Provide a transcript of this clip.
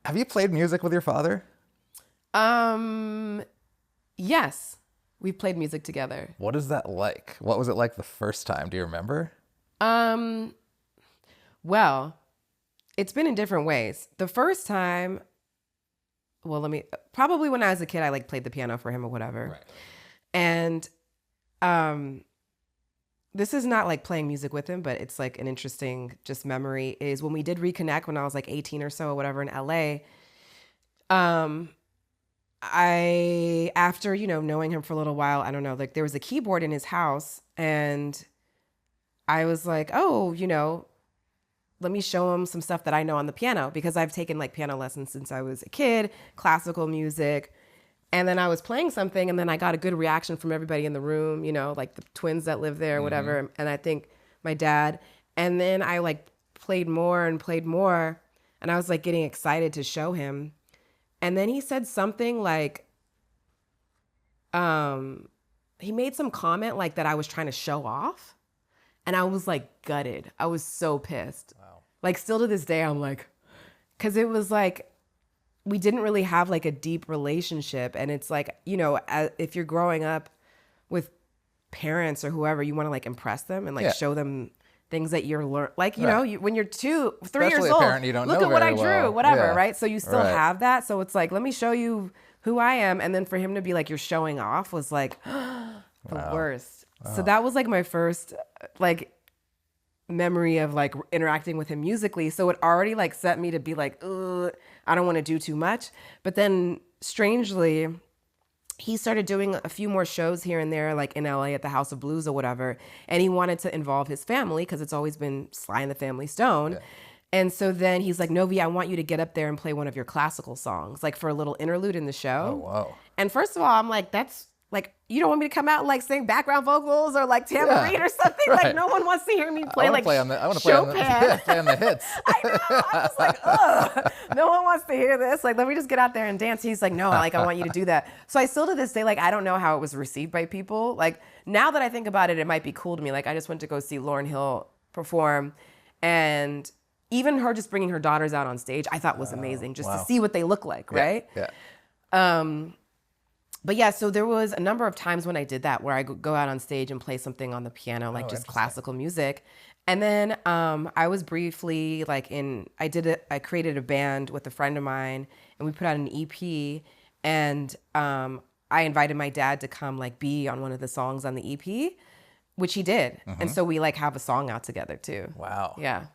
Have you played music with your father? Um, yes, we've played music together. What is that like? What was it like the first time? Do you remember? Um, well, it's been in different ways. The first time, well, probably when I was a kid, I like played the piano for him or whatever. Right. And, um, this is not like playing music with him, but it's like an interesting just memory is when we did reconnect when I was like 18 or so or whatever in LA. Um, after, knowing him for a little while, I don't know, like there was a keyboard in his house and I was like, oh, let me show him some stuff that I know on the piano because I've taken like piano lessons since I was a kid, classical music. And then I was playing something and then I got a good reaction from everybody in the room, like the twins that live there or whatever. And I think my dad. And then I like played more and played more. And I was like getting excited to show him. And then he said something like, he made some comment like that I was trying to show off. And I was like gutted. I was so pissed. Wow. Like still to this day, I'm like, because it was like, we didn't really have like a deep relationship. And it's like, if you're growing up with parents or whoever, you want to like impress them and like show them things that you're learning. Like, when you're 3 Especially years a old, parent you don't look know at what I very drew, well. whatever, Yeah. right? So you still Right. have that. So it's like, let me show you who I am. And then for him to be like, you're showing off was like the worst. Wow. So that was like my first like memory of like interacting with him musically. So it already like set me to be like, ugh, I don't want to do too much. But then strangely, he started doing a few more shows here and there, like in LA at the House of Blues or whatever. And he wanted to involve his family because it's always been Sly and the Family Stone. Yeah. And so then he's like, Novi, I want you to get up there and play one of your classical songs, like for a little interlude in the show. Oh, wow. And first of all, I'm like, that's like, you don't want me to come out and like sing background vocals or like tambourine or something? Right. Like no one wants to hear me play like I want to play on the hits. I know. I was like, ugh, no one wants to hear this. Like, let me just get out there and dance. He's like, no, like, I want you to do that. So I still to this day, like, I don't know how it was received by people. Like, now that I think about it, it might be cool to me. Like, I just went to go see Lauryn Hill perform. And even her just bringing her daughters out on stage, I thought was amazing just to see what they look like, right? Yeah. But yeah, so there was a number of times when I did that where I go out on stage and play something on the piano, like just classical music. And then I was briefly like I created a band with a friend of mine and we put out an EP and I invited my dad to come like be on one of the songs on the EP, which he did. And so we like have a song out together too. Wow. Yeah.